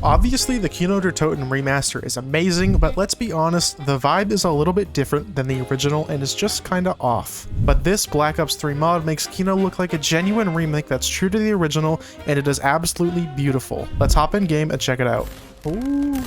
Obviously, the Kino der Toten remaster is amazing, but let's be honest, the vibe is a little bit different than the original and is just kinda off. But this Black Ops 3 mod makes Kino look like a genuine remake that's true to the original, and it is absolutely beautiful. Let's hop in game and check it out. Oh,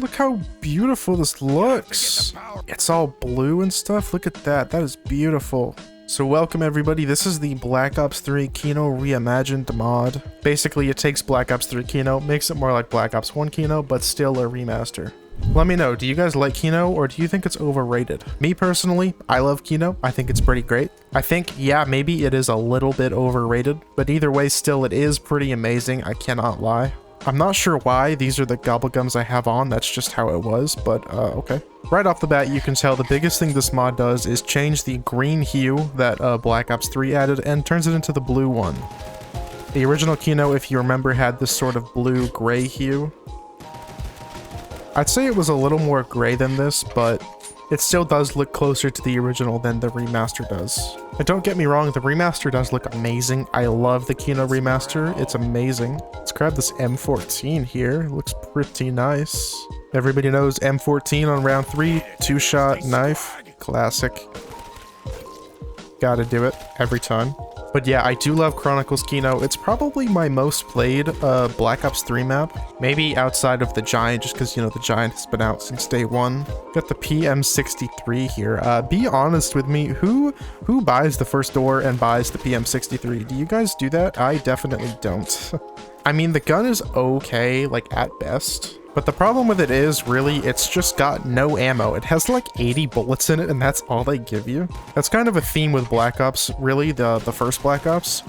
look how beautiful this looks. It's all blue and stuff. Look at that. That is beautiful. So welcome everybody, this is the Black Ops 3 Kino Reimagined mod. Basically, it takes Black Ops 3 Kino, makes it more like Black Ops 1 Kino, but still a remaster. Let me know, do you guys like Kino or do you think it's overrated? Me personally, I love Kino. I think it's pretty great. I think, yeah, maybe it is a little bit overrated, but either way, still it is pretty amazing, I cannot lie. I'm not sure why these are the gobblegums I have on, that's just how it was, but okay. Right off the bat, you can tell the biggest thing this mod does is change the green hue that Black Ops 3 added and turns it into the blue one. The original Kino, if you remember, had this sort of blue-gray hue. I'd say it was a little more gray than this, but it still does look closer to the original than the remaster does. And don't get me wrong, the remaster does look amazing. I love the Kino remaster, it's amazing. Let's grab this M14 here, it looks pretty nice. Everybody knows M14 on round 3, 2-shot knife, classic. Gotta do it, every time. But yeah, I do love Chronicles Kino. It's probably my most played Black Ops 3 map. Maybe outside of the Giant, just because, you know, the Giant has been out since day one. Got the PM63 here. Be honest with me, who buys the first door and buys the PM63? Do you guys do that? I definitely don't. I mean, the gun is okay, like, at best. But the problem with it is, really, it's just got no ammo. It has like 80 bullets in it, and that's all they give you. That's kind of a theme with Black Ops, really, the first Black Ops.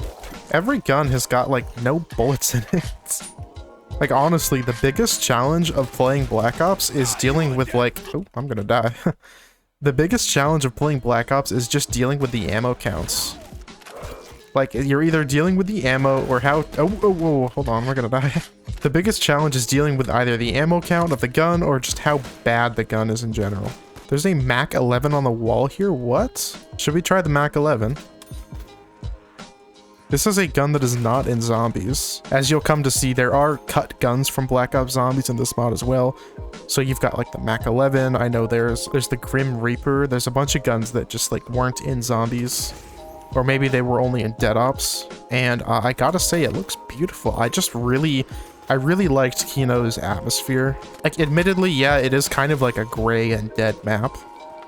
Every gun has got like no bullets in it. Like, honestly, the biggest challenge of playing Black Ops is dealing with like... Oh, I'm gonna die. The biggest challenge of playing Black Ops is just dealing with the ammo counts. Like, you're either dealing with the ammo or how... Oh, hold on, we're gonna die. The biggest challenge is dealing with either the ammo count of the gun or just how bad the gun is in general. There's a Mac 11 on the wall here, what? Should we try the Mac 11? This is a gun that is not in Zombies. As you'll come to see, there are cut guns from Black Ops Zombies in this mod as well. So you've got like the Mac 11, I know there's the Grim Reaper, there's a bunch of guns that just like weren't in Zombies. Or maybe they were only in Dead Ops, and I gotta say, it looks beautiful. I really liked Kino's atmosphere. Like, admittedly, yeah, it is kind of like a gray and dead map,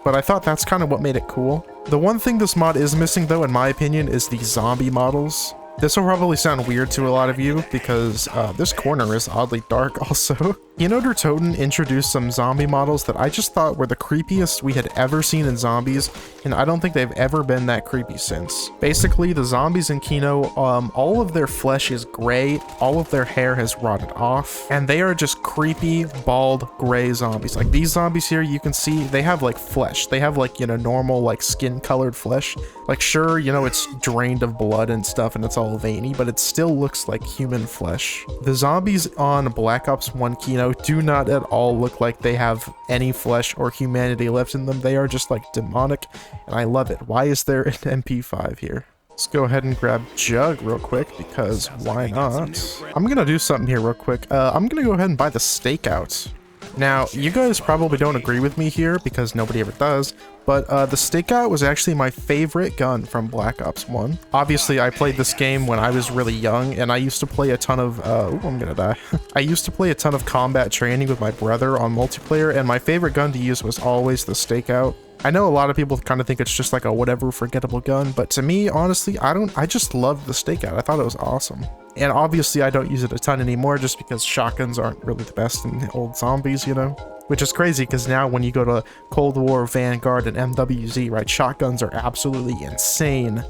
but I thought that's kind of what made it cool. The one thing this mod is missing, though, in my opinion, is the zombie models. This will probably sound weird to a lot of you, because this corner is oddly dark also. Kino der Toten introduced some zombie models that I just thought were the creepiest we had ever seen in Zombies, and I don't think they've ever been that creepy since. Basically, the zombies in Kino, all of their flesh is gray, all of their hair has rotted off, and they are just creepy, bald, gray zombies. Like, these zombies here, you can see, they have, like, flesh. They have, like, you know, normal, like, skin-colored flesh. Like, sure, you know, it's drained of blood and stuff, and it's all veiny, but it still looks like human flesh. The zombies on Black Ops 1 Kino do not at all look like they have any flesh or humanity left in them. They are just like demonic, and I love it. Why is there an MP5 here? Let's go ahead and grab Jug real quick, because why not? I'm gonna do something here real quick. I'm gonna go ahead and buy the Stakeout. Now, you guys probably don't agree with me here, because nobody ever does, but the Stakeout was actually my favorite gun from Black Ops 1. Obviously, I played this game when I was really young, and I used to play a ton of, ooh, I'm gonna die. I used to play a ton of combat training with my brother on multiplayer, and my favorite gun to use was always the Stakeout. I know a lot of people kind of think it's just like a whatever forgettable gun, but to me, honestly, I just loved the Stakeout. I thought it was awesome. And obviously I don't use it a ton anymore just because shotguns aren't really the best in old Zombies, you know? Which is crazy because now when you go to Cold War, Vanguard, and MWZ, right, shotguns are absolutely insane.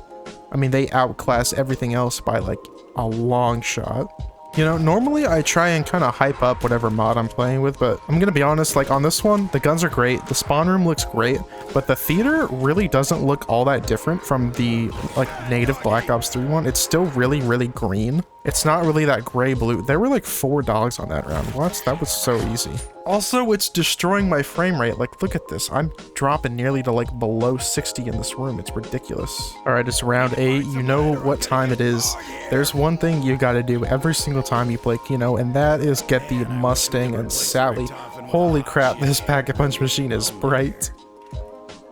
I mean, they outclass everything else by like a long shot. You know, normally I try and kind of hype up whatever mod I'm playing with, but I'm gonna be honest, like on this one, the guns are great, the spawn room looks great, but the theater really doesn't look all that different from the like native Black Ops 3 one. It's still really, really green. It's not really that gray blue. There were like 4 dogs on that round. What? That was so easy. Also, it's destroying my frame rate. Like, look at this. I'm dropping nearly to like below 60 in this room. It's ridiculous. All right, it's round 8. You know what time it is. There's one thing you got to do every single time you play Kino, and that is get the Mustang and Sally. Holy crap, this Pack-a-Punch machine is bright.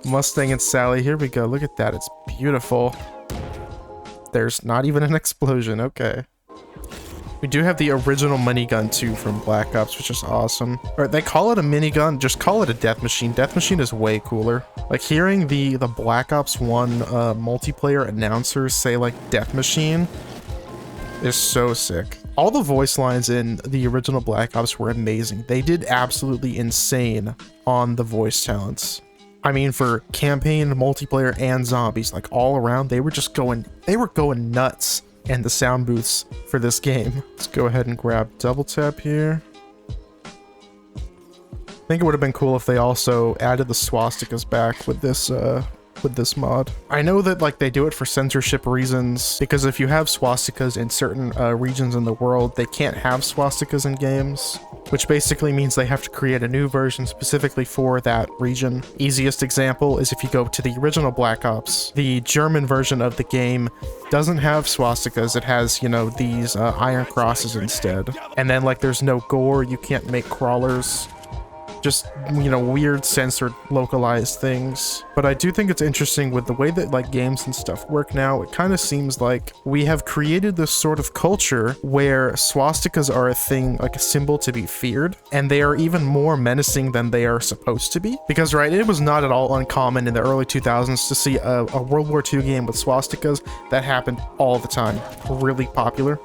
Mustang and Sally, here we go. Look at that. It's beautiful. There's not even an explosion. Okay. We do have the original minigun too from Black Ops, which is awesome. All right, they call it a minigun. Just call it a death machine. Death machine is way cooler. Like hearing the Black Ops 1 multiplayer announcers say like death machine is so sick. All the voice lines in the original Black Ops were amazing. They did absolutely insane on the voice talents. I mean, for campaign, multiplayer, and zombies, like all around, they were going nuts. And the sound booths for this game. Let's go ahead and grab double tap here. I think it would have been cool if they also added the swastikas back with this mod. I know that like they do it for censorship reasons, because if you have swastikas in certain regions in the world, they can't have swastikas in games, which basically means they have to create a new version specifically for that region. Easiest example is if you go to the original Black Ops, the German version of the game doesn't have swastikas. It has, you know, these iron crosses instead. And then like there's no gore, you can't make crawlers. Just, you know, weird censored localized things. But I do think it's interesting with the way that like games and stuff work now. It kind of seems like we have created this sort of culture where swastikas are a thing, like a symbol to be feared, and they are even more menacing than they are supposed to be. Because right, it was not at all uncommon in the early 2000s to see a World War II game with swastikas. That happened all the time. Really popular.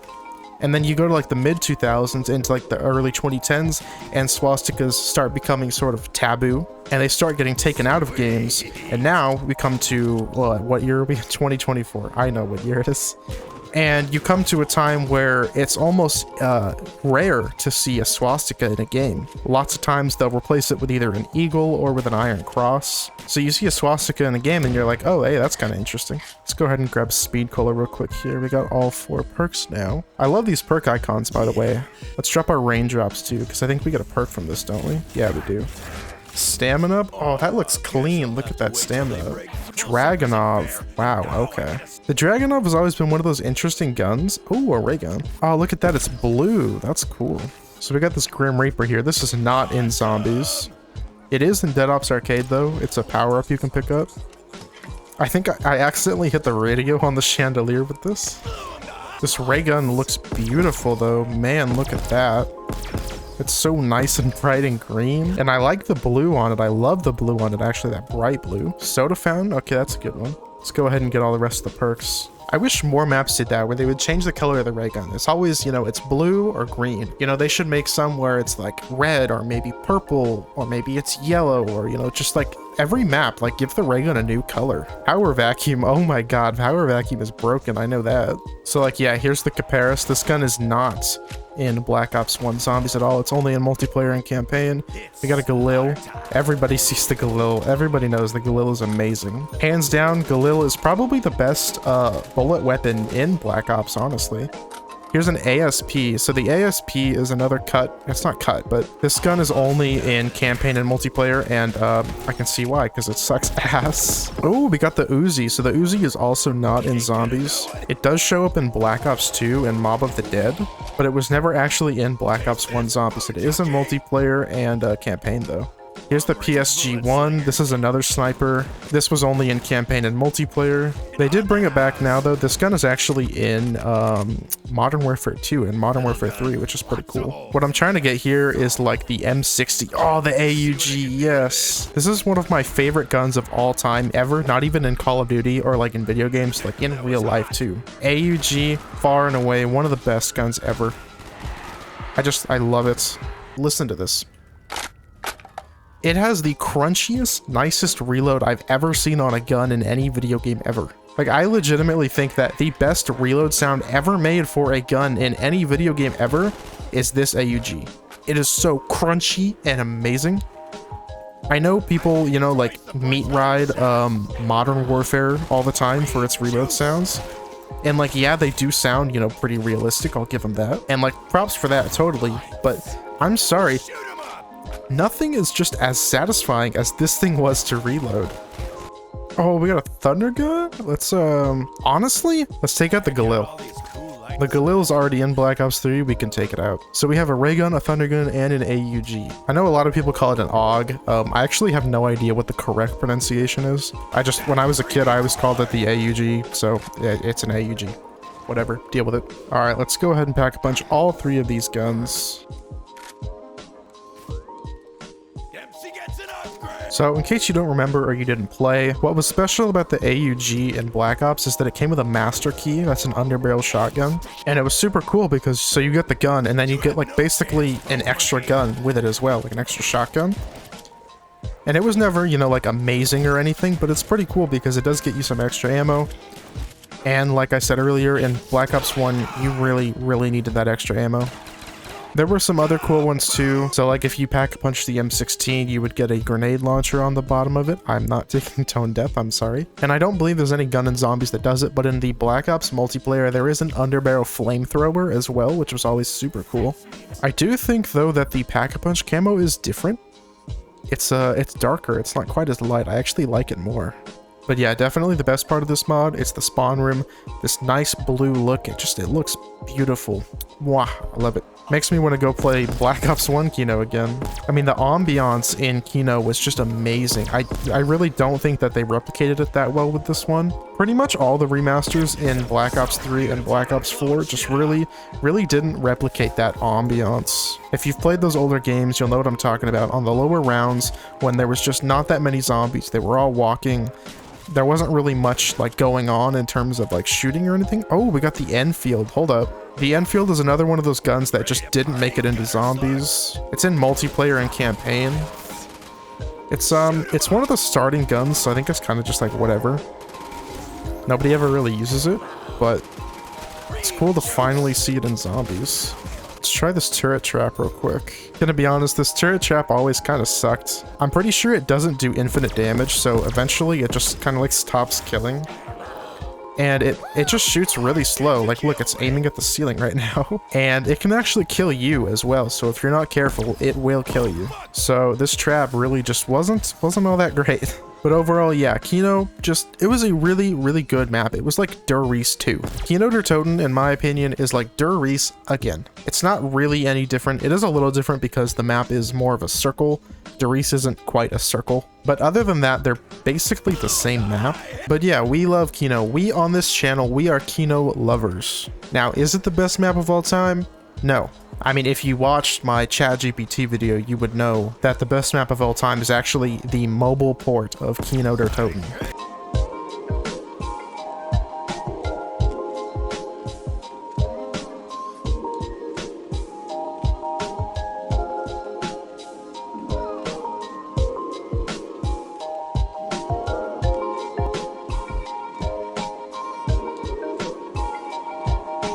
And then you go to like the mid 2000s into like the early 2010s, and swastikas start becoming sort of taboo, and they start getting taken out of games. And now we come to, well, what year are we? 2024. I know what year it is. And you come to a time where it's almost rare to see a swastika in a game. Lots of times they'll replace it with either an eagle or with an iron cross. So you see a swastika in a game and you're like, oh, hey, that's kind of interesting. Let's go ahead and grab Speed Cola real quick here. We got all 4 perks now. I love these perk icons, by the way. Let's drop our raindrops too, because I think we get a perk from this, don't we? Yeah, we do. Stamina? Oh, that looks clean. Look at that stamina. Dragunov. Wow, okay. The Dragunov has always been one of those interesting guns. Oh, a ray gun. Oh, look at that. It's blue. That's cool. So we got this Grim Reaper here. This is not in Zombies. It is in Dead Ops Arcade, though. It's a power-up you can pick up. I think I accidentally hit the radio on the chandelier with this. This ray gun looks beautiful, though. Man, look at that. It's so nice and bright and green. And I like the blue on it. I love the blue on it, actually, that bright blue. Soda fountain? Okay, that's a good one. Let's go ahead and get all the rest of the perks. I wish more maps did that, where they would change the color of the ray gun. It's always, you know, it's blue or green. You know, they should make some where it's like red or maybe purple or maybe it's yellow, or, you know, just like every map, like give the ray gun a new color. Power vacuum. Oh my god, power vacuum is broken. I know that. So like, yeah, here's the Caparis. This gun is not in Black Ops 1 Zombies at all. It's only in multiplayer and campaign. We got a Galil. Everybody sees the Galil. Everybody knows the Galil is amazing. Hands down, Galil is probably the best bullet weapon in Black Ops, honestly. Here's an ASP. So the ASP is another cut. It's not cut, but this gun is only in campaign and multiplayer, and I can see why, because it sucks ass. Oh, we got the Uzi. So the Uzi is also not in Zombies. It does show up in Black Ops 2 and Mob of the Dead, but it was never actually in Black Ops 1 Zombies. It is in multiplayer and campaign, though. Here's the PSG-1. This is another sniper. This was only in campaign and multiplayer. They did bring it back now, though. This gun is actually in Modern Warfare 2 and Modern Warfare 3, which is pretty cool. What I'm trying to get here is like the M60. Oh, the AUG, yes. This is one of my favorite guns of all time ever, not even in Call of Duty or like in video games, like in real life too. AUG, far and away, one of the best guns ever. I love it. Listen to this. It has the crunchiest, nicest reload I've ever seen on a gun in any video game ever. Like, I legitimately think that the best reload sound ever made for a gun in any video game ever is this AUG. It is so crunchy and amazing. I know people, you know, like meat ride Modern Warfare all the time for its reload sounds. And like, yeah, they do sound, you know, pretty realistic, I'll give them that. And like, props for that, totally. But I'm sorry, nothing is just as satisfying as this thing was to reload. Oh, we got a thunder gun? Let's, honestly, let's take out the Galil. The Galil's already in Black Ops 3, we can take it out. So we have a ray gun, a thunder gun, and an AUG. I know a lot of people call it an AUG. I actually have no idea what the correct pronunciation is. When I was a kid, I always called it the AUG, so yeah, it's an AUG. Whatever, deal with it. All right, let's go ahead and pack a punch all 3 of these guns. So in case you don't remember or you didn't play, what was special about the AUG in Black Ops is that it came with a master key. That's an underbarrel shotgun. And it was super cool because so you get the gun and then you get like basically an extra gun with it as well, like an extra shotgun. And it was never, you know, like amazing or anything, but it's pretty cool because it does get you some extra ammo. And like I said earlier, in Black Ops 1, you really needed that extra ammo. There were some other cool ones too. So like if you pack a punch the M16, you would get a grenade launcher on the bottom of it. I'm not taking tone deaf, I'm sorry. And I don't believe there's any gun in Zombies that does it, but in the Black Ops multiplayer, there is an underbarrel flamethrower as well, which was always super cool. I do think though that the pack-a-punch camo is different. It's darker, it's not quite as light. I actually like it more. But yeah, definitely the best part of this mod, it's the spawn room. This nice blue look, it looks beautiful. Wow, I love it. Makes me want to go play Black Ops 1 Kino again. I mean, the ambiance in Kino was just amazing. I really don't think that they replicated it that well with this one. Pretty much all the remasters in Black Ops 3 and Black Ops 4 just really didn't replicate that ambiance. If you've played those older games, you'll know what I'm talking about. On the lower rounds, when there was just not that many zombies, they were all walking. There wasn't really much like going on in terms of like shooting or anything. Oh, we got the Enfield. Hold up. The Enfield is another one of those guns that just didn't make it into Zombies. It's in multiplayer and campaign. It's one of the starting guns, so I think it's kind of just like whatever. Nobody ever really uses it, but it's cool to finally see it in Zombies. Let's try this turret trap real quick. Gonna be honest, this turret trap always kind of sucked. I'm pretty sure it doesn't do infinite damage, so eventually it just kind of like stops killing. And it just shoots really slow. Like, look, it's aiming at the ceiling right now. And it can actually kill you as well, so if you're not careful, it will kill you. So this trap really just wasn't all that great. But overall, yeah, Kino it was a really good map. It was like Der Riese 2. Kino der Toten, in my opinion, is like Der Riese again. It's not really any different. It is a little different because the map is more of a circle. Der Riese isn't quite a circle. But other than that, they're basically the same map. But yeah, we love Kino. We on this channel, we are Kino lovers. Now, is it the best map of all time? No. I mean, if you watched my ChatGPT video, you would know that the best map of all time is actually the mobile port of Kino der Toten.